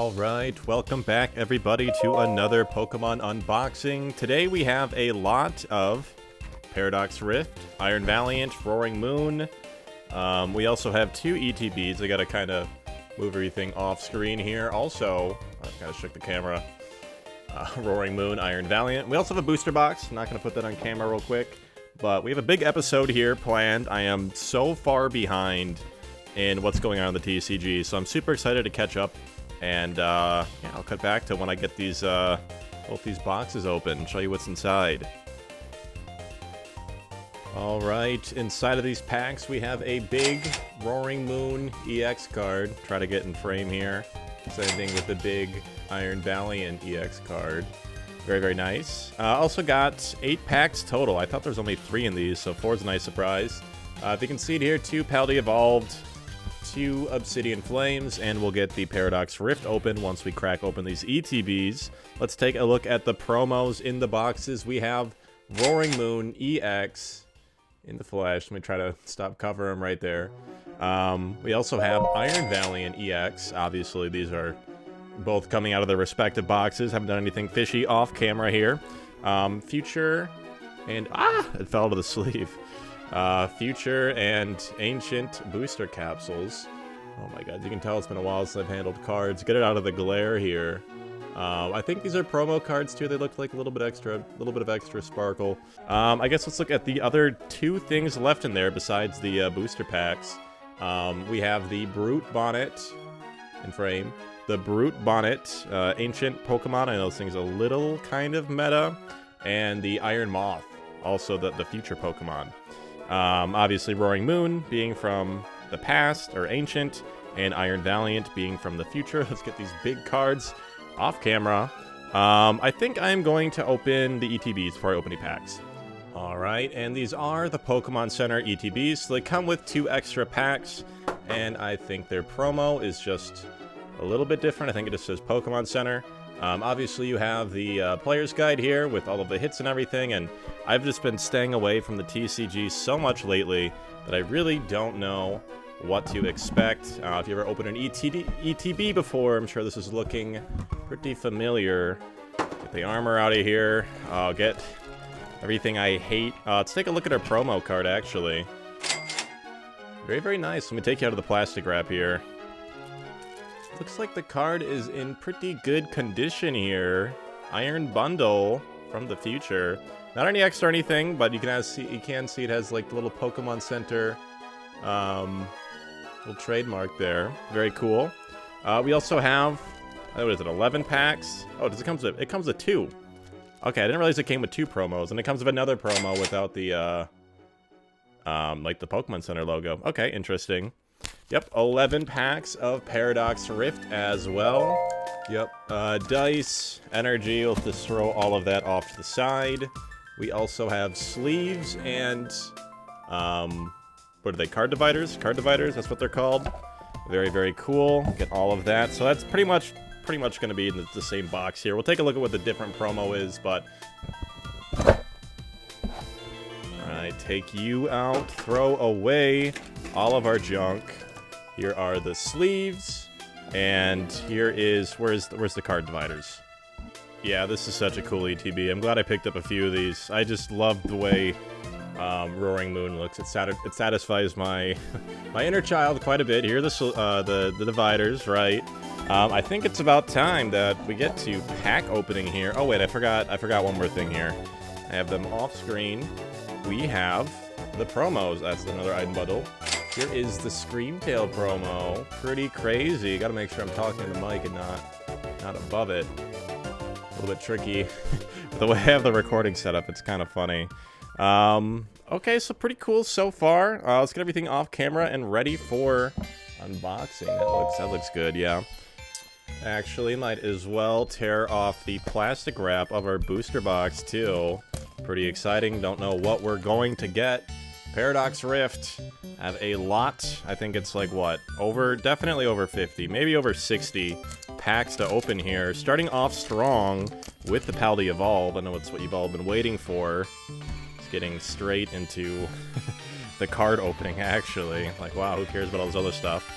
Alright, welcome back everybody to another Pokemon unboxing. Today we have a lot of Paradox Rift, Iron Valiant, Roaring Moon. We also have two ETBs. I gotta kind of move everything off screen here. Also, I kind of shook the camera. Roaring Moon, Iron Valiant. We also have a booster box. I'm not gonna put that on camera real quick, but we have a big episode here planned. I am so far behind in what's going on in the TCG, so I'm super excited to catch up. And yeah, I'll cut back to when I get these both these boxes open and show you what's inside. Alright, inside of these packs we have a big Roaring Moon EX card. Try to get in frame here. Same thing with the big Iron Valiant EX card. Very, very nice. Also got 8 packs total. I thought there was only 3 in these, so 4 is a nice surprise. If you can see it here, 2 Paldy Evolved, 2 Obsidian Flames, and we'll get the Paradox Rift open once we crack open these ETBs. Let's take a look at the promos in the boxes. We have Roaring Moon EX in the flesh. Let me try to stop cover him right there. We also have Iron Valiant EX. Obviously, these are both coming out of their respective boxes. Haven't done anything fishy off camera here. Future and... it fell to the sleeve. Future and Ancient booster capsules. Oh my god, you can tell it's been a while since I've handled cards. Get it out of the glare here. I think these are promo cards too. They look like a little bit of extra sparkle. I guess let's look at the other 2 things left in there besides the booster packs. We have the Brute Bonnet in frame. The Brute Bonnet, Ancient Pokemon. I know this thing's a little kind of meta. And the Iron Moth, also the future Pokemon. Obviously Roaring Moon being from the past, or Ancient, and Iron Valiant being from the future. Let's get these big cards off camera. I think I'm going to open the ETBs before I open any packs. Alright, and these are the Pokemon Center ETBs. So they come with 2 extra packs, and I think their promo is just a little bit different. I think it just says Pokemon Center. Obviously, you have the player's guide here with all of the hits and everything, and I've just been staying away from the TCG so much lately that I really don't know what to expect. If you ever opened an ETB before, I'm sure this is looking pretty familiar. Get the armor out of here. I'll get everything I hate. Let's take a look at our promo card, actually. Very, very nice. Let me take you out of the plastic wrap here. Looks like the card is in pretty good condition here. Iron Bundle from the future. Not any extra or anything, but you can see it has like the little Pokemon Center little trademark there. Very cool. We also have, what is it, 11 packs? Oh, it comes with 2. Okay, I didn't realize it came with 2 promos, and it comes with another promo without the like the Pokemon Center logo. Okay, interesting. Yep, 11 packs of Paradox Rift as well. Yep, dice, energy, we'll just throw all of that off to the side. We also have sleeves and, what are they, card dividers? Card dividers, that's what they're called. Very, very cool. Get all of that. So that's pretty much going to be in the same box here. We'll take a look at what the different promo is, but... Alright, take you out, throw away all of our junk. Here are the sleeves, and here is, where's the card dividers? Yeah, this is such a cool ETB. I'm glad I picked up a few of these. I just love the way Roaring Moon looks. It satisfies my my inner child quite a bit. Here are the dividers, right? I think it's about time that we get to pack opening here. Oh wait, I forgot one more thing here. I have them off screen. We have the promos. That's another item bundle. Here is the Screamtail promo. Pretty crazy. Gotta make sure I'm talking to the mic and not above it. A little bit tricky. The way I have the recording set up, it's kind of funny. Okay, so pretty cool so far. Let's get everything off camera and ready for unboxing. That looks good, yeah. Actually, might as well tear off the plastic wrap of our booster box, too. Pretty exciting. Don't know what we're going to get. Paradox Rift. Have a lot. I think it's like, what? Definitely over 50. Maybe over 60 packs to open here. Starting off strong with the Paldy Evolve. I know it's what you've all been waiting for. It's getting straight into the card opening, actually. Like, wow, who cares about all this other stuff?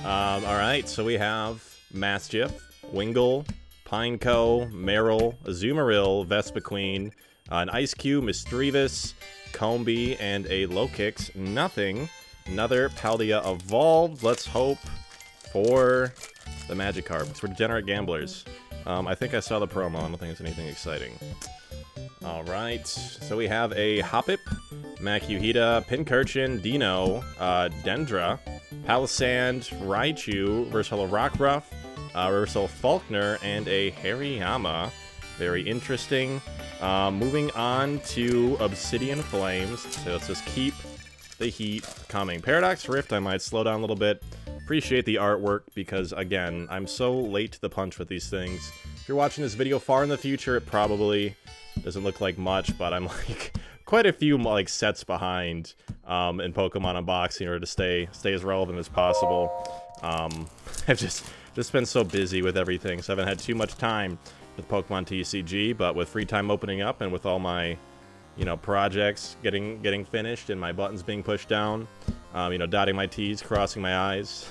Alright, so we have Mastiff, Wingull, Pineco, Marill, Azumarill, Vespiquen, an Ice Cube, Misdreavus, Combee, and a Lokix. Nothing. Another Paldea Evolved. Let's hope for the Magikarp, because we're degenerate gamblers. I think I saw the promo. I don't think it's anything exciting. Alright, so we have a Hoppip, Makuhita, Pincurchin, Dino, Dendra, Palisand, Raichu, Versatile Rockruff, Versatile Faulkner, and a Hariyama. Very interesting. Moving on to Obsidian Flames, so let's just keep the heat coming. Paradox Rift, I might slow down a little bit. Appreciate the artwork, because, again, I'm so late to the punch with these things. If you're watching this video far in the future, it probably doesn't look like much, but I'm like quite a few like sets behind in Pokemon unboxing, or to stay as relevant as possible. I've just been so busy with everything, so I haven't had too much time with Pokemon TCG. But with free time opening up, and with all my projects getting finished, and my buttons being pushed down, dotting my T's, crossing my I's,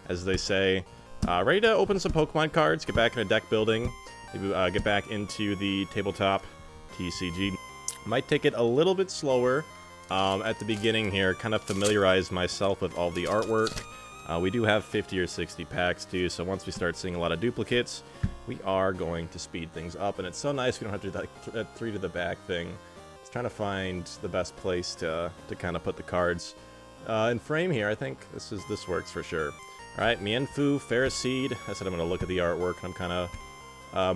as they say, ready to open some Pokemon cards, get back into deck building. Maybe get back into the tabletop TCG. Might take it a little bit slower at the beginning here, kind of familiarize myself with all the artwork. We do have 50 or 60 packs too, so once we start seeing a lot of duplicates, we are going to speed things up. And it's so nice we don't have to do that 3 to the back thing. Just trying to find the best place to kind of put the cards in frame here. I think this works for sure. All right, Mienfoo, Ferroseed. I said I'm going to look at the artwork, and I'm kind of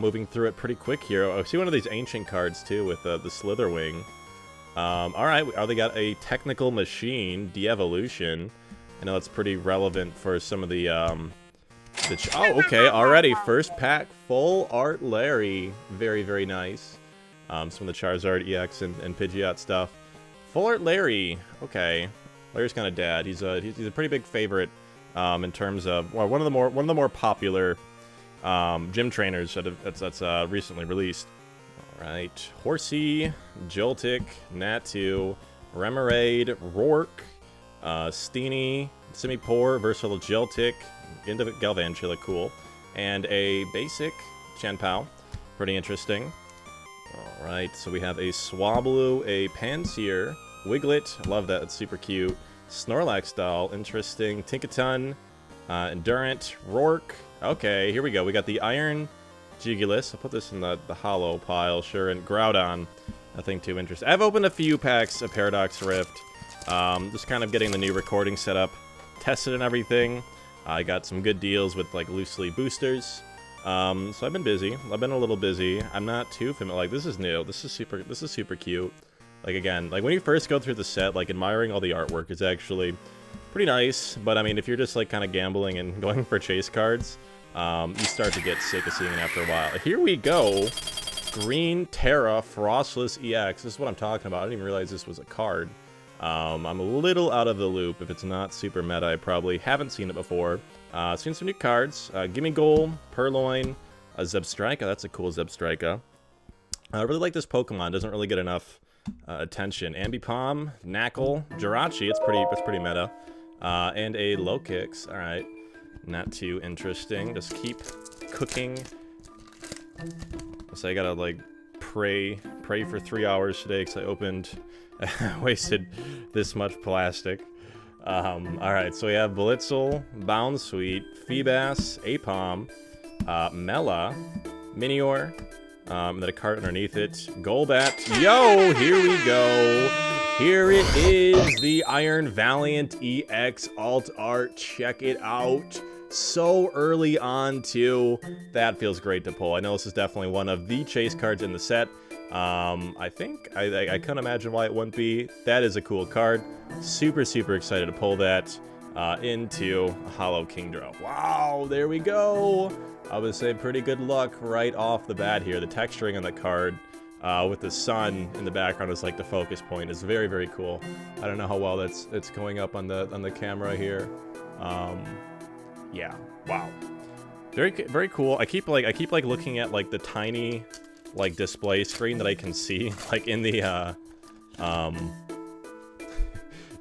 moving through it pretty quick here. I see one of these ancient cards too with the Slitherwing. Alright, they got a Technical Machine, De-Evolution. I know that's pretty relevant for some of the oh, okay, already. First pack, full art Larry. Very, very nice. Some of the Charizard EX and Pidgeot stuff. Full art Larry. Okay. Larry's kind of dad. He's a pretty big favorite in terms of, well, one of the more popular gym trainers that's recently released. Alright, Horsey, Joltik, Natu, Remoraid, Rourke, Steenie, Simipour, Versatile Joltik, Galvantula, cool, and a basic Chien-Pao. Pretty interesting. Alright, so we have a Swablu, a Pansear, Wiglet, love that, it's super cute, Snorlax doll, interesting, Tinkaton, Endurant, Rourke. Okay, here we go. We got the Iron Gigalith. I'll put this in the hollow pile, sure, and Groudon. Nothing too interesting. I've opened a few packs of Paradox Rift. Just kind of getting the new recording set up, tested and everything. I got some good deals with like loosely boosters. So I've been busy. I've been a little busy. I'm not too familiar. Like, this is new. This is super cute. Like, again, like when you first go through the set, like admiring all the artwork is actually pretty nice. But I mean, if you're just like kind of gambling and going for chase cards, you start to get sick of seeing it after a while. Here we go. Green Terra Frostless EX. This is what I'm talking about. I didn't even realize this was a card. I'm a little out of the loop. If it's not super meta, I probably haven't seen it before. Seen some new cards. Gimme Goal, Purloin, a Zebstrika. That's a cool Zebstrika. I really like this Pokemon. Doesn't really get enough attention. Ambipom, Knackle, Jirachi. It's pretty meta. And a Lokix. All right. Not too interesting. Just keep cooking. So I gotta like pray for 3 hours today because I wasted this much plastic. Alright, so we have Blitzel, Bounsweet, Feebas, Apom, Mela, Minior, and then a card underneath it. Golbat. Yo, here we go. Here it is, the Iron Valiant EX Alt Art. Check it out. So early on, too. That feels great to pull. I know this is definitely one of the chase cards in the set. I think, I can't imagine why it wouldn't be. That is a cool card. Super excited to pull that into a Hollow Kingdra. Wow, there we go. I would say pretty good luck right off the bat here. The texturing on the card with the sun in the background is like the focus point. Is very cool. I don't know how well it's going up on the camera here. Yeah, wow. Very cool. I keep looking at like the tiny like display screen that I can see like in the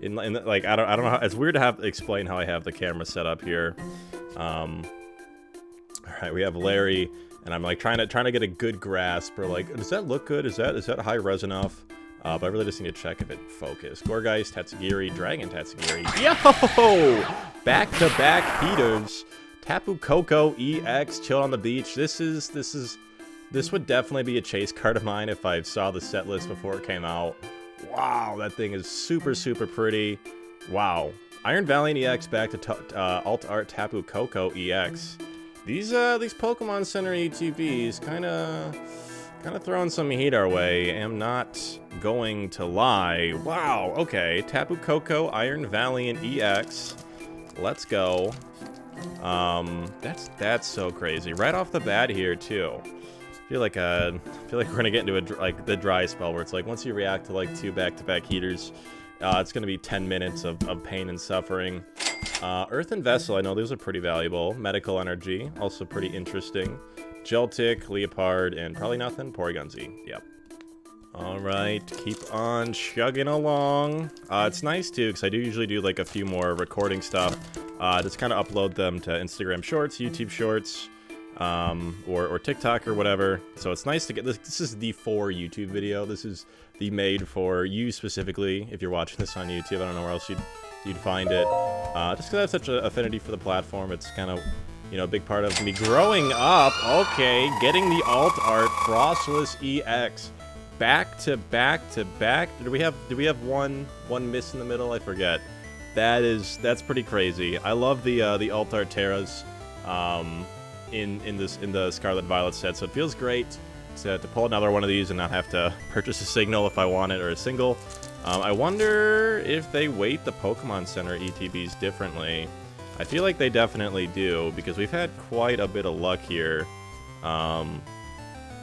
in the, like I don't know how, it's weird to have to explain how I have the camera set up here. Alright, we have Larry, and I'm like trying to get a good grasp, or like, does that look good? Is that high res enough? But I really just need to check if it focused. Gorgeist, Tatsugiri, Dragon Tatsugiri. Yo! Back-to-back heaters. Tapu Koko EX, chilled on the beach. This would definitely be a chase card of mine if I saw the set list before it came out. Wow, that thing is super, super pretty. Wow. Iron Valiant EX back to Alt Art Tapu Koko EX. These Pokemon Center ETBs kind of throwing some heat our way. Am not going to lie. Wow. Okay. Tapu Koko Iron Valiant EX. Let's go. That's so crazy. Right off the bat here too. I feel like we're gonna get into the dry spell where it's like once you react to like 2 back-to-back heaters, it's gonna be 10 minutes of pain and suffering. Earthen Vessel, I know those are pretty valuable. Medical Energy, also pretty interesting. Geltic, Leopard, and probably nothing. Porygon-Z, yep. Alright, keep on chugging along. It's nice too, because I do usually do like a few more recording stuff. Just kind of upload them to Instagram Shorts, YouTube Shorts, or TikTok or whatever. So it's nice to get this. This is the for YouTube video. This is the made for you specifically. If you're watching this on YouTube, I don't know where else you'd find it. Just because I have such an affinity for the platform, it's kind of, you know, a big part of me growing up. Okay, getting the alt art Frostless EX back to back to back. Did we have one miss in the middle? I forget. That's pretty crazy. I love the alt art Terras in the Scarlet Violet set, so it feels great to pull another one of these and not have to purchase a signal if I want it, or a single. I wonder if they weight the Pokemon Center ETBs differently. I feel like they definitely do, because we've had quite a bit of luck here.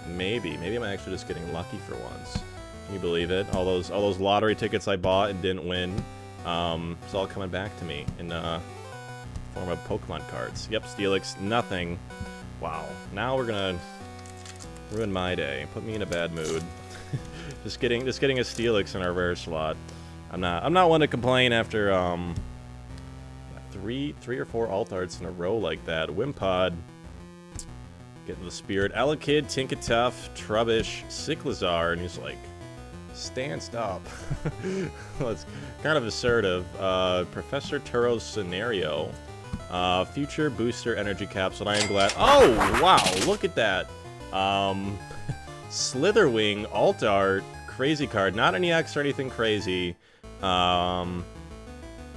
Maybe I'm actually just getting lucky for once. Can you believe it? All those lottery tickets I bought and didn't win, it's all coming back to me in form of Pokemon cards. Yep, Steelix, nothing. Wow. Now we're gonna ruin my day. Put me in a bad mood. just getting a Steelix in our rare slot. I'm not one to complain after three or four alt arts in a row like that. Wimpod, getting the Spirit, Elekid, Tinkatuff, Trubbish, Cyclizar, and he's like stanced up. Well, it's kind of assertive. Professor Turo's Scenario, Future Booster Energy Capsule, Iron Glass. Oh wow, look at that. Slitherwing alt art, crazy card. Not an EX or anything crazy.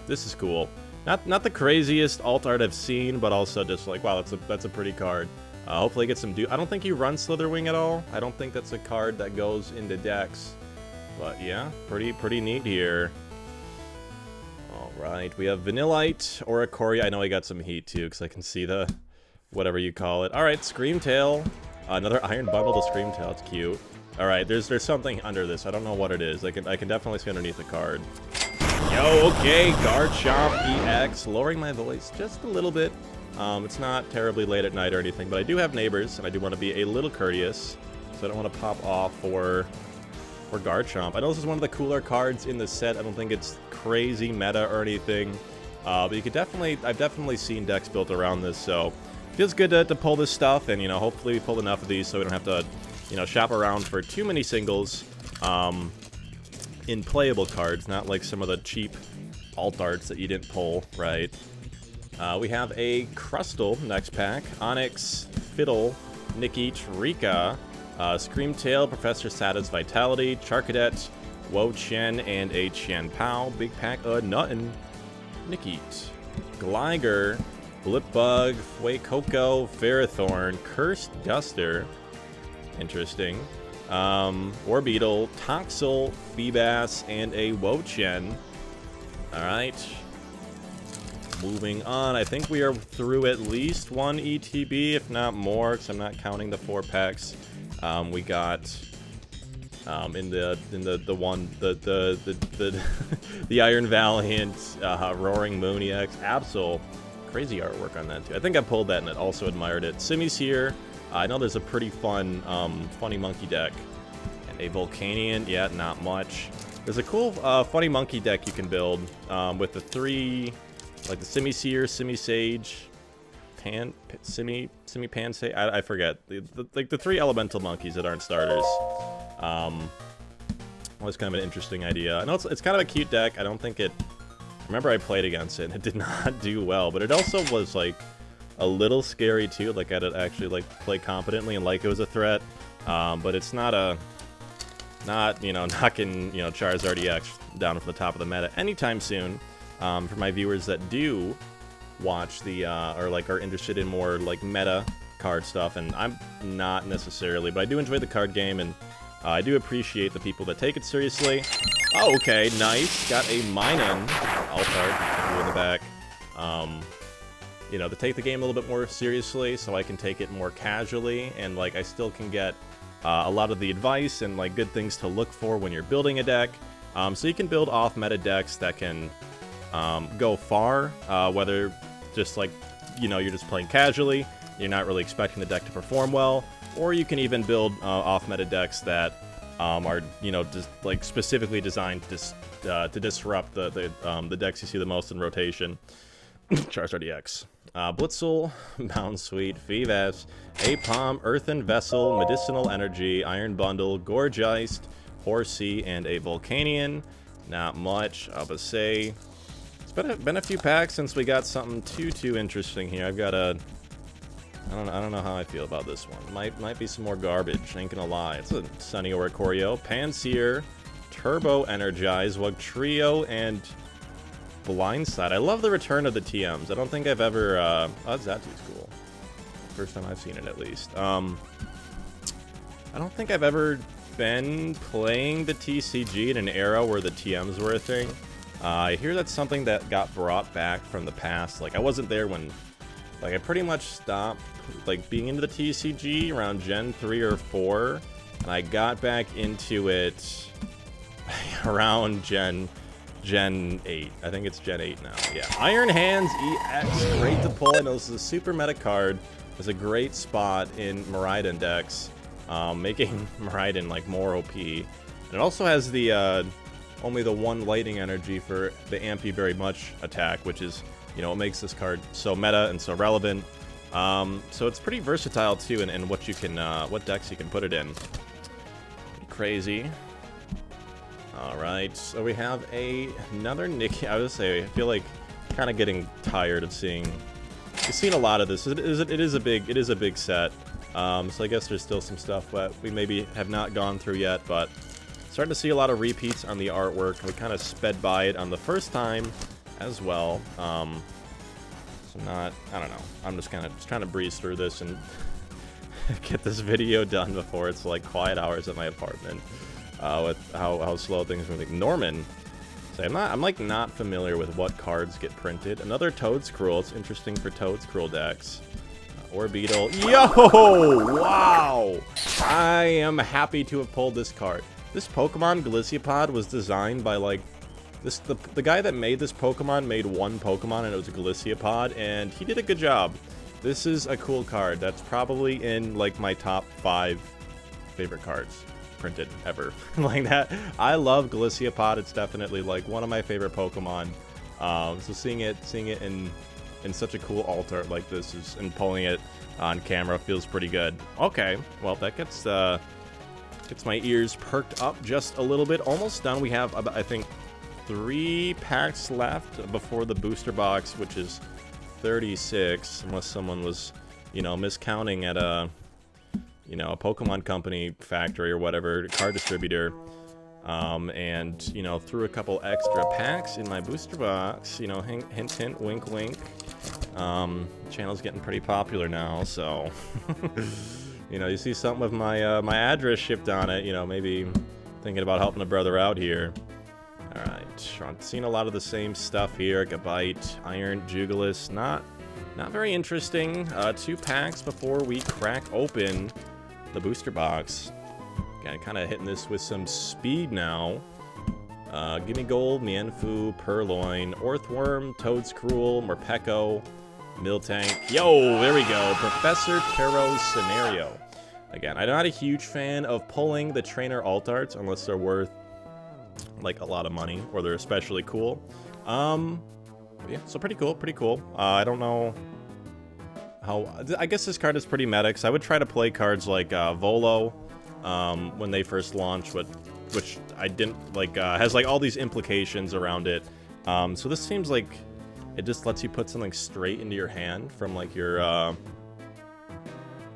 This is cool. Not the craziest alt art I've seen, but also just like, wow, that's a pretty card. Hopefully get some I don't think you run Slitherwing at all. I don't think that's a card that goes into decks. But yeah, pretty neat here. Alright, we have Vanillite, Oricorio. I know I got some heat too, because I can see the whatever you call it. Alright, Screamtail. Another Iron Bundle to Screamtail. It's cute. Alright, there's something under this. I don't know what it is. I can definitely see underneath the card. Yo, okay, Garchomp EX. Lowering my voice just a little bit. It's not terribly late at night or anything, but I do have neighbors, and I do want to be a little courteous, so I don't want to pop off for Garchomp. I know this is one of the cooler cards in the set. I don't think it's crazy meta or anything, but you could I've definitely seen decks built around this, so it feels good to pull this stuff, and, you know, hopefully we pull enough of these so we don't have to, you know, shop around for too many singles in playable cards, not like some of the cheap alt arts that you didn't pull, right? We have a Crustle next pack. Onyx, Fiddle, Nickit, Rika, Screamtail, Professor Sata's Vitality, Charcadet, Wo-Chen, and a Qianpao. Big pack of Nuttin, Nickit, Gligar, Blipbug, Fuecoco, Ferrothorn, Cursed Duster. Interesting. Orbeetle, Toxel, Feebas, and a Wo-Chen. Alright. Moving on. I think we are through at least one ETB, if not more, because I'm not counting the 4 packs. We got the Iron Valiant, Roaring Moon EX, Absol. Crazy artwork on that too. I think I pulled that and it also admired it. Simi's here. I know there's a pretty fun, funny monkey deck. And a Volcanion, yeah, not much. There's a cool, funny monkey deck you can build with the 3, like the Simisear, Simisage, Simi-Pansay. I forget. Like the 3 elemental monkeys that aren't starters. Was kind of an interesting idea. I know it's kind of a cute deck. I don't think it... Remember I played against it and it did not do well, but it also was like a little scary too. Like I had to actually like play competently and like it was a threat. But it's not you know, knocking, you know, Charizard EX down from the top of the meta anytime soon. For my viewers that do watch the or like are interested in more like meta card stuff, and I'm not necessarily, but I do enjoy the card game, and I do appreciate the people that take it seriously. Oh, okay, nice. Got a Minun Altart in the back. You know, to take the game a little bit more seriously, so I can take it more casually, and like I still can get a lot of the advice and like good things to look for when you're building a deck. So you can build off-meta decks that can go far, whether just like, you know, you're just playing casually, you're not really expecting the deck to perform well, or you can even build off-meta decks that are, you know, just like specifically designed to disrupt the decks you see the most in rotation. Charizard EX. Blitzel, Bound Sweet, Vivas, Apom, Earthen Vessel, Medicinal Energy, Iron Bundle, Gorgeist, Horsey, and a Volcanion. Not much, I would say. It's been a few packs since we got something too interesting here. I've got a... I don't know how I feel about this one. Might be some more garbage, ain't gonna lie. It's a Sunny Oricorio, Panseer, Turbo Energize, Wugtrio, and Blindside. I love the return of the TMs. I don't think I've ever... oh, Zatu's cool. First time I've seen it, at least. I don't think I've ever been playing the TCG in an era where the TMs were a thing. I hear that's something that got brought back from the past. Like, I wasn't there when... Like, I pretty much stopped, like, being into the TCG around Gen 3 or 4. And I got back into it around Gen 8. I think it's Gen 8 now. Yeah. Iron Hands EX. Great to pull. I know this is a super meta card. It's a great spot in Miraidon decks, making Miraidon like more OP. And it also has the only the 1 lightning energy for the Ampy Very Much attack, which is, you know, what makes this card so meta and so relevant. So it's pretty versatile too, and what you can, what decks you can put it in. Pretty crazy. All right, so we have another Nikki. I would say I feel like kind of getting tired of seeing. We've seen a lot of this. It is a big set. So I guess there's still some stuff that we maybe have not gone through yet, but starting to see a lot of repeats on the artwork. We kind of sped by it on the first time as well. So I don't know. I'm just trying to breeze through this and get this video done before it's like quiet hours at my apartment. With how slow things are moving. Norman, so I'm like not familiar with what cards get printed. Another Toadscruel. It's interesting for Toadscruel decks. Orbeetle. Yo! Wow! I am happy to have pulled this card. This Pokemon Glissypod was designed by like the guy that made this Pokemon made one Pokemon, and it was a Glissypod, and he did a good job. This is a cool card. That's probably in like my top 5 favorite cards printed ever. Like that. I love Glissypod. It's definitely like one of my favorite Pokemon. So seeing it in such a cool alt art like this and pulling it on camera feels pretty good. Okay, well that gets my ears perked up just a little bit. Almost done. We have I think 3 packs left before the booster box, which is 36, unless someone was, you know, miscounting at a Pokemon company factory or whatever, card distributor, and, you know, threw a couple extra packs in my booster box, you know, hint, hint, wink, wink. Channel's getting pretty popular now, so, you know, you see something with my, my address shipped on it, you know, maybe thinking about helping a brother out here. Alright, I'm seeing a lot of the same stuff here. Gabite, Iron, Jugulis, not very interesting. 2 packs before we crack open the booster box. Again, kind of hitting this with some speed now. Gimme Gold, Mienfoo, Purloin, Orthworm, Toadscruel, Morpeko, Miltank. Yo, there we go. Professor Taro's Scenario. Again, I'm not a huge fan of pulling the trainer alt arts unless they're worth like a lot of money or they're especially cool. Yeah, so pretty cool. I don't know I guess this card is pretty meta, because I would try to play cards like Volo when they first launched, which I didn't like. Has like all these implications around it. So this seems like it just lets you put something straight into your hand from like your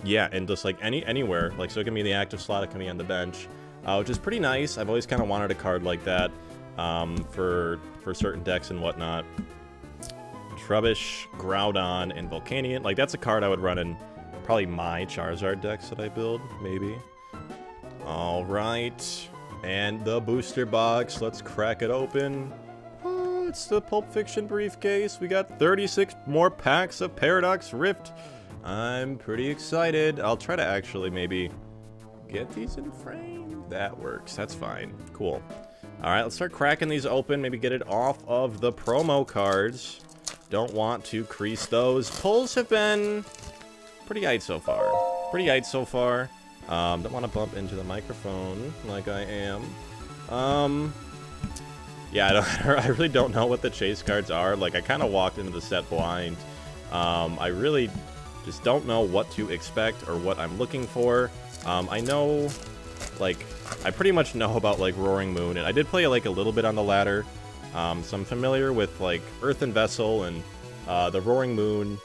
yeah, and just like anywhere. Like, so it can be in the active slot, it can be on the bench, which is pretty nice. I've always kind of wanted a card like that for certain decks and whatnot. Trubbish, Groudon, and Volcanion. Like, that's a card I would run in probably my Charizard decks that I build, maybe. All right, and the booster box. Let's crack it open. Oh, it's the Pulp Fiction briefcase. We got 36 more packs of Paradox Rift. I'm pretty excited. I'll try to actually maybe get these in frame. That works. That's fine. Cool. All right, let's start cracking these open. Maybe get it off of the promo cards. Don't want to crease those. Pulls have been pretty aight so far. Don't want to bump into the microphone like I am. Yeah, I really don't know what the chase cards are. Like, I kind of walked into the set blind. I really just don't know what to expect or what I'm looking for. I know, like, I pretty much know about, like, Roaring Moon, and I did play, like, a little bit on the ladder. So I'm familiar with, like, Earthen Vessel and the Roaring Moon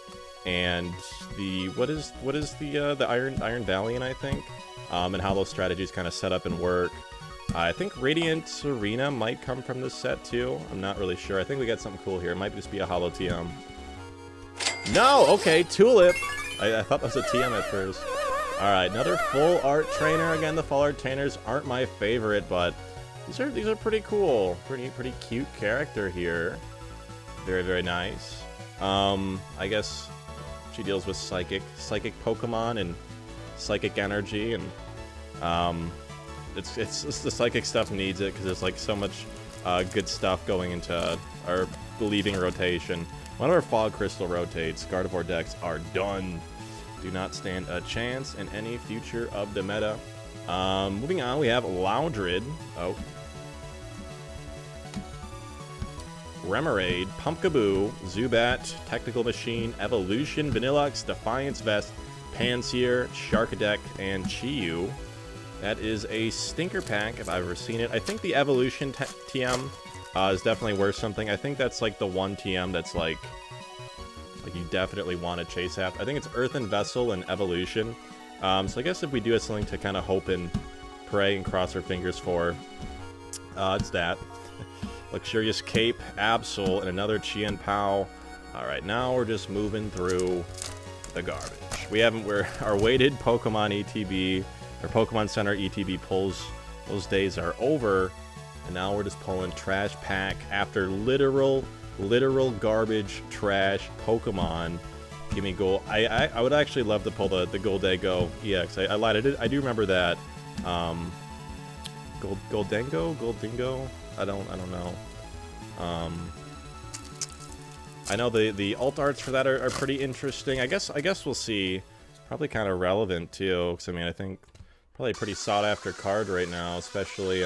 and the, what is the Iron Valiant, I think, and how those strategies kind of set up and work. I think Radiant Arena might come from this set, too. I'm not really sure. I think we got something cool here. It might just be a Holo TM. No! Okay, Tulip! I thought that was a TM at first. Alright, another full art trainer. Again, the full art trainers aren't my favorite, but these are pretty cool. Pretty cute character here. Very, very nice. I guess she deals with psychic Pokemon and psychic energy, and it's the psychic stuff needs it because there's like so much good stuff going into our leaving rotation. One of our Fog Crystal rotates. Gardevoir decks are done. Do not stand a chance in any future of the meta. Moving on, we have Loudred. Oh. Remoraid, Pumpkaboo, Zubat, Technical Machine, Evolution, Vanillux, Defiance Vest, Pansear, Sharkadeck, and Chiyu. That is a stinker pack if I've ever seen it. I think the Evolution TM is definitely worth something. I think that's like the one TM that's like you definitely want to chase after. I think it's Earthen Vessel and Evolution. So I guess if we do have something to kind of hope and pray and cross our fingers for, it's that. Luxurious Cape, Absol, and another Chien Pao. Alright, now we're just moving through the garbage. Our weighted Pokemon ETB, or Pokemon Center ETB pulls, those days are over, and now we're just pulling trash pack after literal garbage trash Pokemon. Give me gold. I would actually love to pull the Goldago EX. I lied. I do remember that. Goldingo? I don't know. I know the alt arts for that are pretty interesting. I guess we'll see. Probably kind of relevant too, because I mean I think probably a pretty sought after card right now, especially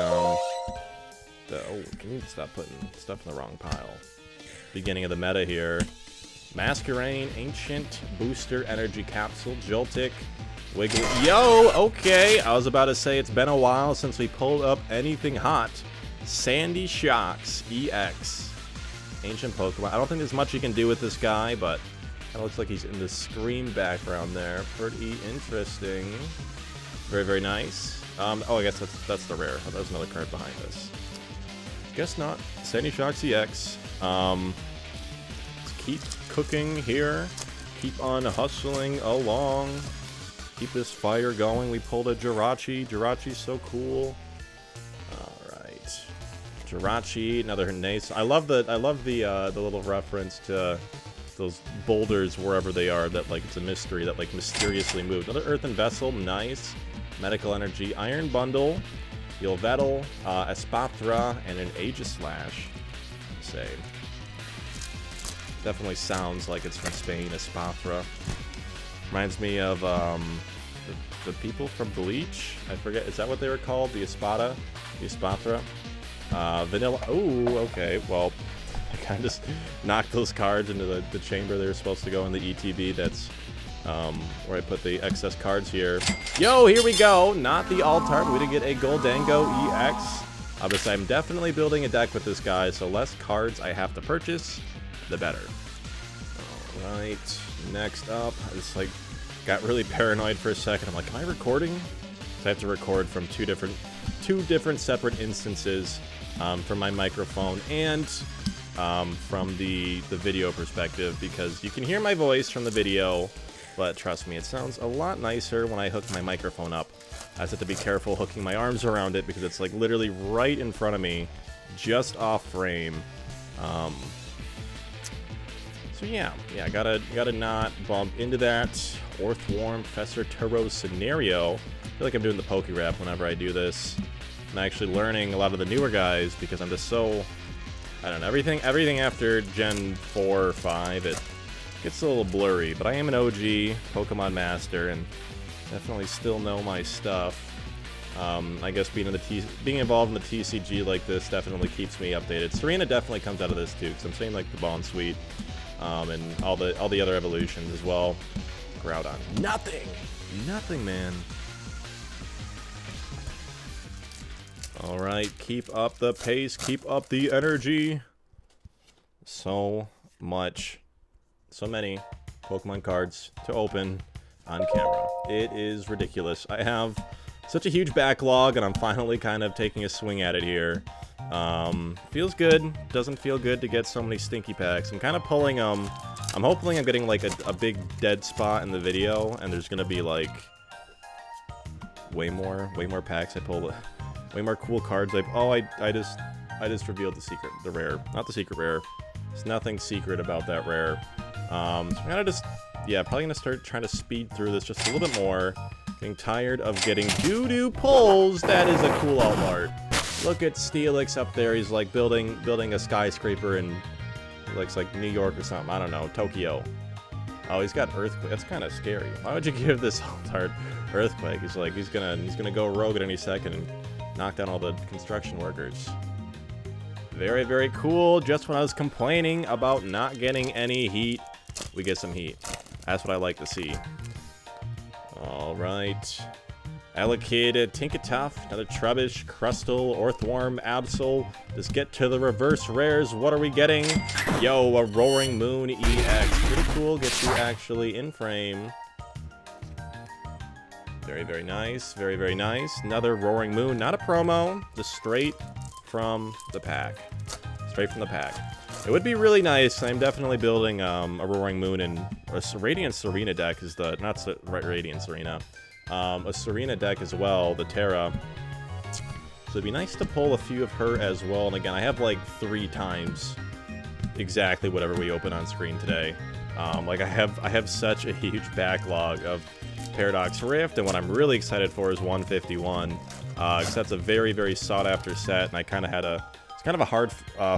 can you stop putting stuff in the wrong pile? Beginning of the meta here. Masquerain, Ancient, Booster, Energy Capsule, Joltik, Wiggle. Yo, okay. I was about to say it's been a while since we pulled up anything hot. Sandy Shocks EX. Ancient Pokemon. I don't think there's much you can do with this guy, but it looks like he's in the Scream background there. Pretty interesting. Very, very nice. Oh, I guess that's the rare. Oh, there's another card behind us. Guess not. Sandy Shocks EX. Let's keep cooking here. Keep on hustling along. Keep this fire going. We pulled a Jirachi. Jirachi's so cool. Alright. Jirachi, another Nace. I love the little reference to those boulders wherever they are that like it's a mystery that like mysteriously moved. Another Earthen Vessel, nice. Medical Energy, Iron Bundle, Yolvettle, Espathra, and an Aegislash. Say. Definitely sounds like it's from Spain, Espathra. Reminds me of the people from Bleach. I forget, is that what they were called? The Espada? The Espathra? Vanilla. Oh, okay. Well, I kind of just knocked those cards into the chamber they were supposed to go in the ETB. That's where I put the excess cards here. Yo, here we go. Not the Altar, but we did get a Goldango EX. Obviously, I'm definitely building a deck with this guy, so less cards I have to purchase, the better. Alright, next up, I just like got really paranoid for a second. I'm like, am I recording? So I have to record from two different separate instances from my microphone and from the video perspective, because you can hear my voice from the video, but trust me, it sounds a lot nicer when I hook my microphone up. I just have to be careful hooking my arms around it because it's like literally right in front of me, just off frame. So yeah, gotta not bump into that Orthworm Professor Turbo scenario. I feel like I'm doing the Poke Rap whenever I do this. I'm actually learning a lot of the newer guys because I'm just so, I don't know, everything after Gen 4 or 5, it gets a little blurry, but I am an OG Pokemon Master and definitely still know my stuff. I guess being involved in the TCG like this definitely keeps me updated. Serena definitely comes out of this too, because I'm saying like the Bond Suite, and all the other evolutions as well. Groudon, nothing, man. All right, keep up the pace, keep up the energy. So many Pokemon cards to open on camera. It is ridiculous. I have such a huge backlog, and I'm finally kind of taking a swing at it here. Feels good. Doesn't feel good to get so many stinky packs. I'm kind of pulling, I'm hoping I'm getting like a big dead spot in the video, and there's gonna be like way more packs I pull, way more cool cards. I just revealed the rare, not the secret rare. There's nothing secret about that rare. So I'm gonna just, yeah, probably gonna start trying to speed through this just a little bit more. Getting tired of getting doo-doo pulls. That is a cool alt art. Look at Steelix up there. He's like building a skyscraper in, looks like New York or something. I don't know, Tokyo. Oh, he's got Earthquake. That's kind of scary. Why would you give this alt art Earthquake? He's like, he's gonna go rogue at any second and knock down all the construction workers. Very, very cool. Just when I was complaining about not getting any heat, we get some heat. That's what I like to see. Alright. Allocated, Tinkatuff, another Trubbish, Crustle, Orthworm, Absol. Just get to the reverse rares. What are we getting? Yo, a Roaring Moon EX. Pretty cool. Gets you actually in frame. Very, very nice. Very, very nice. Another Roaring Moon. Not a promo. Just straight from the pack. Straight from the pack. It would be really nice. I'm definitely building a Roaring Moon, and a Radiant Serena deck is the, not Radiant Serena, a Serena deck as well, the Terra. So it'd be nice to pull a few of her as well. And again, I have like 3 times exactly whatever we open on screen today. Like I have such a huge backlog of Paradox Rift, and what I'm really excited for is 151, because that's a very, very sought after set, and I kind of had it's kind of a hard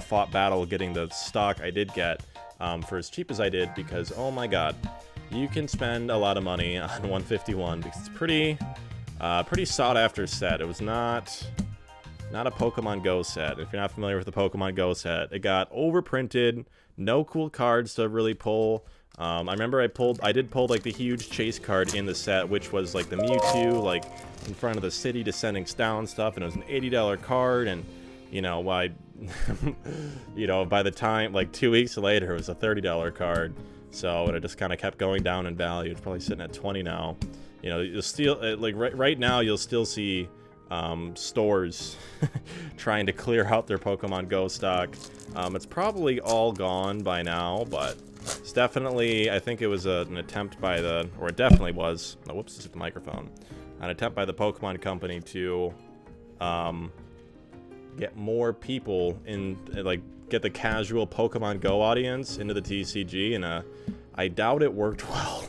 fought battle getting the stock I did get for as cheap as I did, because oh my god, you can spend a lot of money on 151 because it's pretty sought after set. It was not a Pokemon Go set. If you're not familiar with the Pokemon Go set, it got overprinted, no cool cards to really pull. I remember I did pull like the huge chase card in the set, which was like the Mewtwo, like in front of the city descending down stuff, and it was an $80 card, and you know, you know, by the time, like 2 weeks later, it was a $30 card. So, and it just kind of kept going down in value. It's probably sitting at 20 now. You know, you'll still, like, right now, you'll still see stores trying to clear out their Pokemon Go stock. It's probably all gone by now, but it's definitely, I think it was an attempt by or it definitely was, oh, whoops, this is the microphone. An attempt by the Pokemon Company to, get more people in, like, get the casual Pokemon Go audience into the TCG, and I doubt it worked well.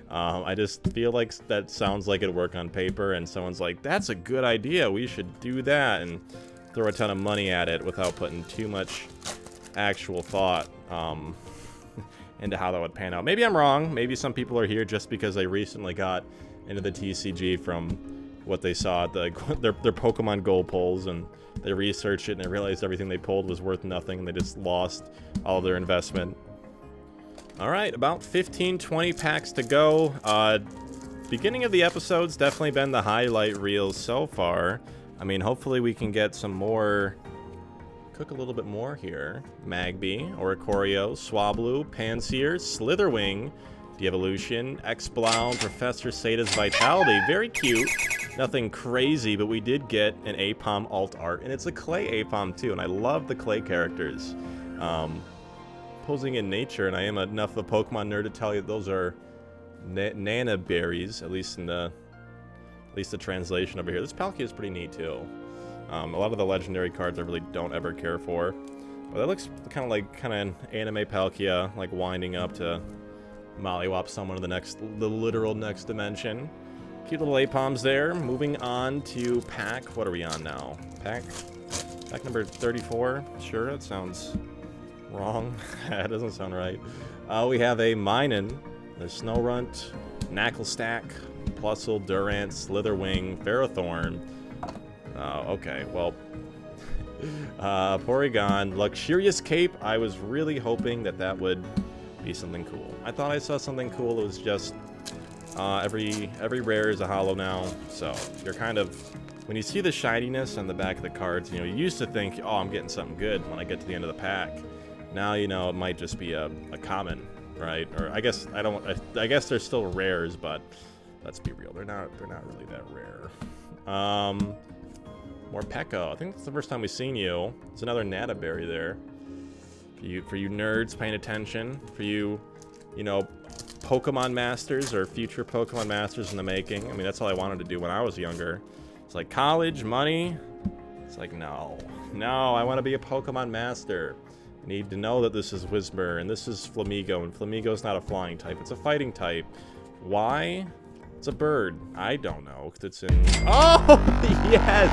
I just feel like that sounds like it'd work on paper, and someone's like, that's a good idea, we should do that, and throw a ton of money at it without putting too much actual thought into how that would pan out. Maybe I'm wrong. Maybe some people are here just because they recently got into the TCG from what they saw at their Pokemon Go polls, and they researched it and they realized everything they pulled was worth nothing, and they just lost all their investment. Alright, about 15-20 packs to go. Beginning of the episode's definitely been the highlight reels so far. I mean, hopefully we can get some more... Cook a little bit more here. Magby, Oricorio, Swablu, Panseer, Slitherwing, De-Evolution, X-Blown, Professor Sata's Vitality. Very cute. Nothing crazy, but we did get an Apom alt art, and it's a clay Apom too, and I love the clay characters. Posing in nature, and I am enough of a Pokemon nerd to tell you those are nana berries, at least in the translation over here. This Palkia is pretty neat too. A lot of the legendary cards I really don't ever care for, but that looks kind of anime Palkia, like winding up to mollywop someone to the literal next dimension. Cute little Apoms there. Moving on to pack. What are we on now? Pack number 34. Sure, that sounds wrong. That doesn't sound right. We have a Minun, the Snorunt, Knacklestack, Plusle, Durant, Slitherwing, Ferrothorn. Okay, well, Porygon, Luxurious Cape. I was really hoping that would be something cool. I thought I saw something cool. It was just every rare is a holo now, so you're kind of, when you see the shininess on the back of the cards, you know, you used to think, oh, I'm getting something good when I get to the end of the pack. Now, you know, it might just be a common, right? Or I guess they're still rares, but let's be real, they're not really that rare. More Pekko. I think that's the first time we've seen you. There's another Nataberry there. For you nerds paying attention, for you know, Pokemon Masters or future Pokemon Masters in the making. I mean, that's all I wanted to do when I was younger. It's like college, money. It's like, no, I want to be a Pokemon Master. I need to know that this is Whisper and this is Flamigo, and Flamigo's not a flying type, it's a fighting type. Why? It's a bird. I don't know. It's in... Oh, yes!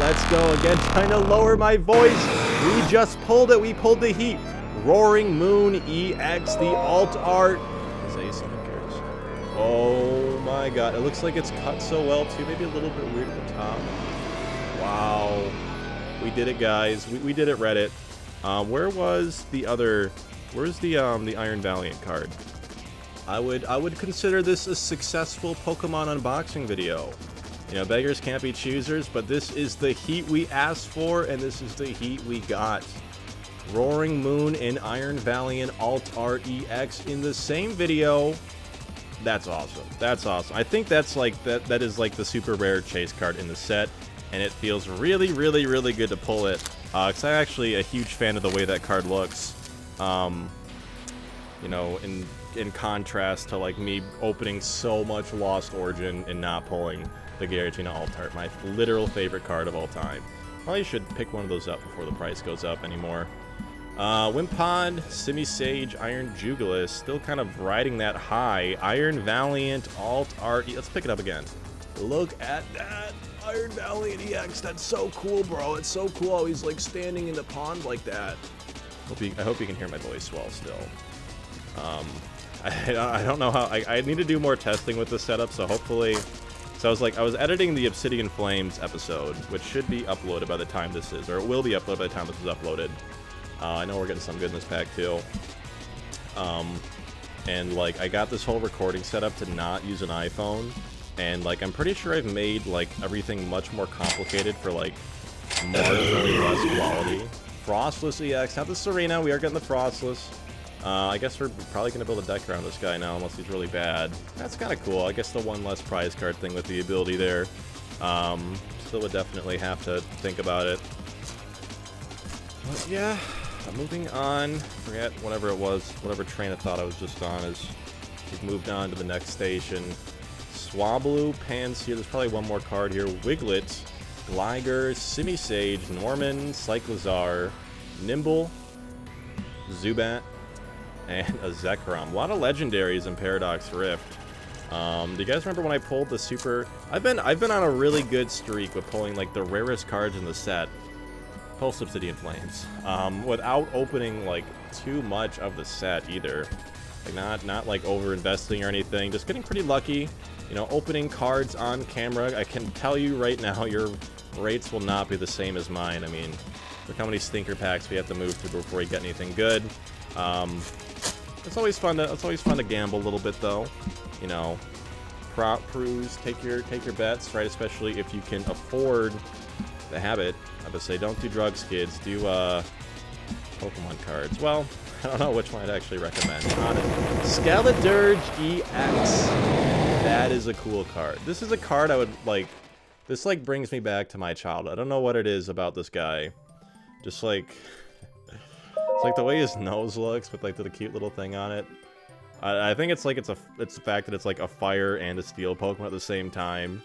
Let's go again, trying to lower my voice. We just pulled it. We pulled the heat. Roaring Moon EX, the alt art. Is Ace Snickers. Oh my god. It looks like it's cut so well, too. Maybe a little bit weird at the top. Wow. We did it, guys. We did it, Reddit. Where was the other... Where's the Iron Valiant card? I would consider this a successful Pokemon unboxing video. You know, beggars can't be choosers, but this is the heat we asked for, and this is the heat we got. Roaring Moon and Iron Valiant Alt Art EX in the same video. That's awesome. That's awesome. I think that's like that is like the super rare chase card in the set, and it feels really, really, really good to pull it. Cause I'm actually a huge fan of the way that card looks. You know, in contrast to like me opening so much Lost Origin and not pulling the Giratina Alt Art, my literal favorite card of all time. Probably should pick one of those up before the price goes up anymore. Wimpod, Simisage, Iron Jugulis, still kind of riding that high. Iron Valiant Alt Art. Let's pick it up again. Look at that Iron Valiant EX. That's so cool, bro. It's so cool. He's like standing in the pond like that. I hope you can hear my voice well still. I don't know how. I need to do more testing with this setup, so hopefully. So I was editing the Obsidian Flames episode, which should be uploaded by the time this is, or it will be uploaded by the time this is uploaded. I know we're getting some good in this pack too. And like I got this whole recording set up to not use an iPhone, and like I'm pretty sure I've made like everything much more complicated for like marginally less quality. Frostless EX, not the Serena. We are getting the Frostless. I guess we're probably going to build a deck around this guy now, unless he's really bad. That's kind of cool. I guess the one less prize card thing with the ability there. Still would definitely have to think about it. But yeah, moving on. Forget whatever it was, whatever train of thought I was just on, as we've moved on to the next station. Swablu, Panseer, there's probably one more card here. Wiglet, Gligar, Simisage, Norman, Cyclizar, Nimble, Zubat, and a Zekrom. A lot of legendaries in Paradox Rift. Do you guys remember when I pulled the super... I've been on a really good streak with pulling like the rarest cards in the set. Pulse Obsidian Flames. Without opening like too much of the set either. Like not like over investing or anything. Just getting pretty lucky. You know, opening cards on camera. I can tell you right now, your rates will not be the same as mine. I mean, look how many stinker packs we have to move through before we get anything good. It's always fun to gamble a little bit though. You know, prop cruise, take your bets, right? Especially if you can afford the habit. I would say don't do drugs, kids. Do Pokemon cards. Well, I don't know which one I'd actually recommend. Honestly. Skeledirge EX. That is a cool card. This is a card I would like. This like brings me back to my childhood. I don't know what it is about this guy. Just like it's like the way his nose looks with like the cute little thing on it. I think it's like it's the fact that it's like a fire and a steel Pokemon at the same time.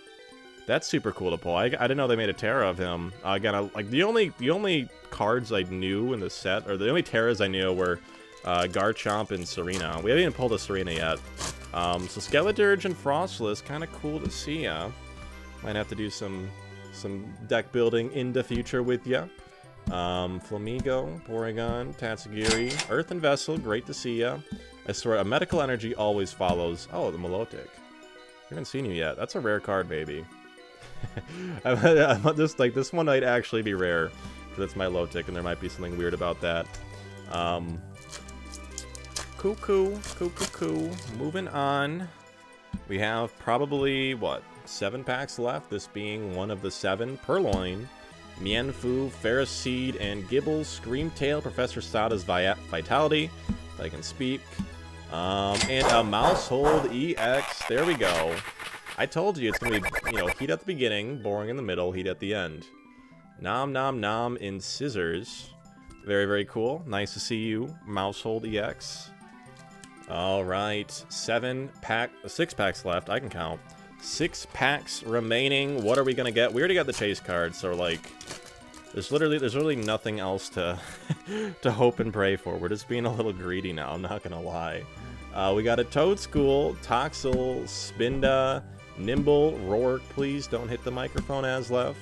That's super cool to pull. I didn't know they made a Terra of him. Again, like the only cards I knew in the set, or the only Terras I knew were Garchomp and Serena. We haven't even pulled a Serena yet. So Skeledirge and Frostless, kind of cool to see ya. Might have to do some deck building in the future with ya. Flamigo, Porygon, Tatsugiri, Earthen Vessel, great to see ya. I swear, a Medical Energy always follows. Oh, the Milotic. Haven't seen you yet. That's a rare card, baby. This one might actually be rare, because it's Milotic, and there might be something weird about that. Cuckoo. Moving on. We have probably, what, 7 packs left, this being one of the 7. Purloin, Mienfoo, Ferroseed, and Gibble, Screamtail, Professor Sada's Vitality, if I can speak. And a Mousehold EX. There we go. I told you it's going to be, you know, heat at the beginning, boring in the middle, heat at the end. Nom Nom Nom in Scissors. Very, very cool. Nice to see you, Mousehold EX. Alright, 6 packs left. I can count. 6 packs remaining. What are we going to get? We already got the chase card, so, like, there's literally nothing else to to hope and pray for. We're just being a little greedy now, I'm not going to lie. We got a Toadschool, Toxel, Spinda, Nimble, Roark, please don't hit the microphone, Aslef.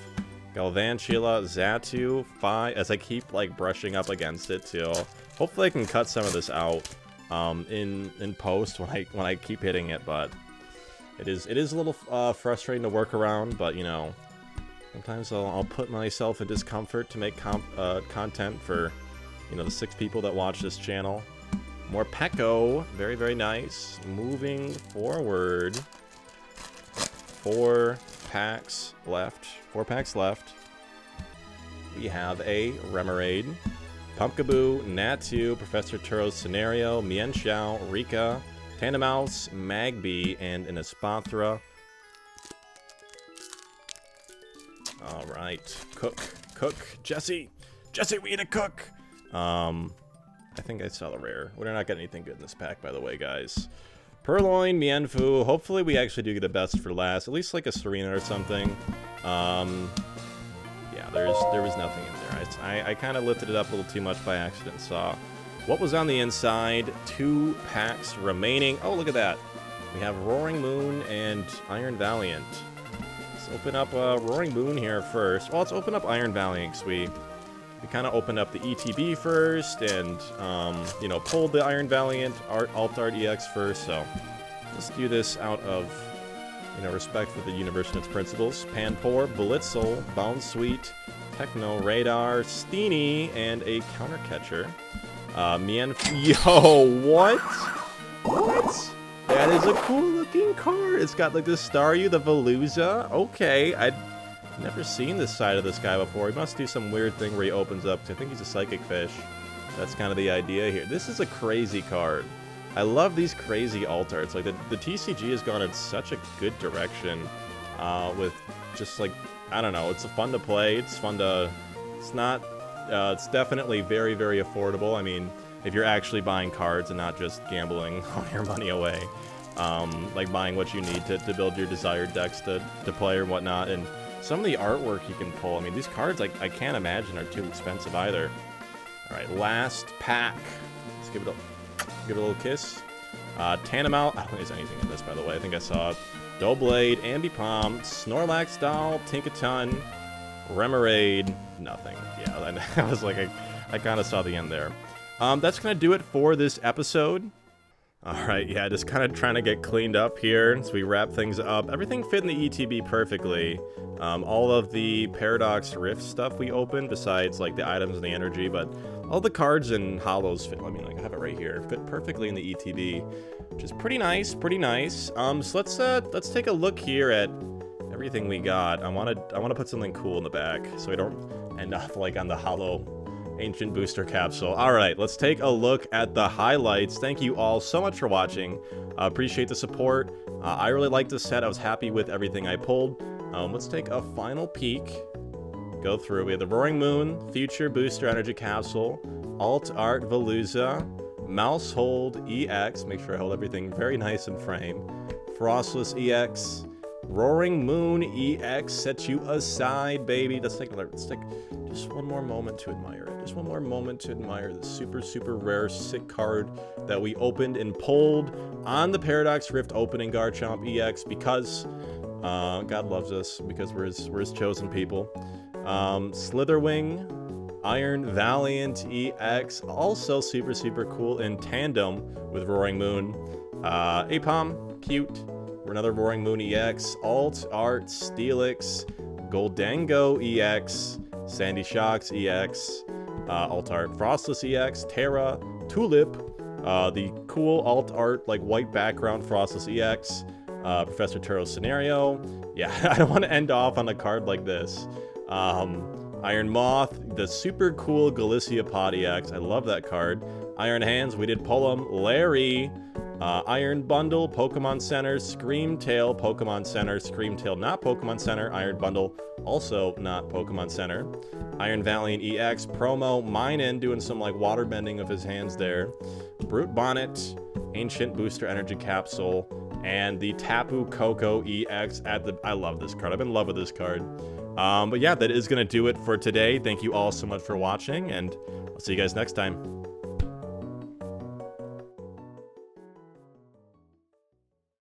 Galvantula, Xatu, Phi, as I keep, like, brushing up against it, too. Hopefully I can cut some of this out in post when I keep hitting it, but it is a little frustrating to work around, but, you know, sometimes I'll put myself in discomfort to make content for, you know, the 6 people that watch this channel. More Pecco. Very, very nice. Moving forward. 4 packs left. 4 packs left. We have a Remoraid, Pumpkaboo, Natu, Professor Turo's Scenario, Mienshao, Rika, Tandemaus, Magby, and an Espathra. Alright. Cook. Jesse, we need a cook! I think I saw the rare. We're not getting anything good in this pack, by the way, guys. Purloin, Mienfoo. Hopefully we actually do get a best for last. At least like a Serena or something. Yeah, there was nothing in there. I kind of lifted it up a little too much by accident. Saw what was on the inside. 2 packs remaining. Oh, look at that. We have Roaring Moon and Iron Valiant. Let's open up Roaring Moon here first. Well, let's open up Iron Valiant, because we kind of opened up the ETB first, and, you know, pulled the Iron Valiant Alt-Art EX first, so let's do this out of, you know, respect for the universe and its principles. Panpour, Blitzel, Bounsweet, Techno, Radar, Steenie, and a Counter Catcher. Yo, what? What? That is a cool-looking card. It's got, like, the Staryu, the Veluza. Okay, I'd never seen this side of this guy before. He must do some weird thing where he opens up, 'cause I think he's a Psychic Fish. That's kind of the idea here. This is a crazy card. I love these crazy alt-arts. Like, the TCG has gone in such a good direction with just, like, I don't know. It's fun to play. It's fun to... It's not... it's definitely very, very affordable. I mean, if you're actually buying cards and not just gambling all your money away. Like, buying what you need to build your desired decks to play or whatnot. And some of the artwork you can pull, I mean, these cards I can't imagine are too expensive either. Alright, last pack. Let's give it a little kiss. Tandemaus, I don't think there's anything in this, by the way. I think I saw Doublade, Ambipom, Snorlax Doll, Tinkaton, Remoraid, nothing. Yeah, I was like, I kind of saw the end there. That's going to do it for this episode. Alright, yeah, just kind of trying to get cleaned up here as we wrap things up. Everything fit in the ETB perfectly. All of the Paradox Rift stuff we opened, besides like the items and the energy, but all the cards and hollows fit, I mean, like I have it right here, fit perfectly in the ETB, which is pretty nice, pretty nice. So let's take a look here at everything we got. I want to put something cool in the back so we don't end up like on the hollow Ancient Booster Capsule. Alright, let's take a look at the highlights. Thank you all so much for watching. Appreciate the support. I really liked this set. I was happy with everything I pulled. Let's take a final peek. Go through. We have the Roaring Moon, Future Booster Energy Capsule, Alt Art Veluza, Mouse Hold EX. Make sure I hold everything very nice in frame. Frostless EX. Roaring Moon EX, set you aside, baby. Let's take just one more moment to admire it. Just one more moment to admire this super, super rare, sick card that we opened and pulled on the Paradox Rift opening Garchomp EX because God loves us, because we're his chosen people. Slitherwing, Iron Valiant EX, also super, super cool in tandem with Roaring Moon. Apom, cute. Another Roaring Moon EX, Alt Art Steelix, Goldango EX, Sandy Shocks EX, Alt Art Frostless EX, Terra, Tulip, the cool Alt Art like white background Frostless EX, Professor Turo's Scenario. Yeah, I don't want to end off on a card like this. Iron Moth, the super cool Galiciapod EX. I love that card. Iron Hands, we did pull him. Larry. Iron Bundle, Pokemon Center, Screamtail, Pokemon Center, Screamtail not Pokemon Center, Iron Bundle, also not Pokemon Center. Iron Valiant EX, Promo, Minin doing some like water bending of his hands there. Brute Bonnet, Ancient Booster Energy Capsule, and the Tapu Koko EX at the... I love this card. I've been in love with this card. But yeah, that is going to do it for today. Thank you all so much for watching, and I'll see you guys next time.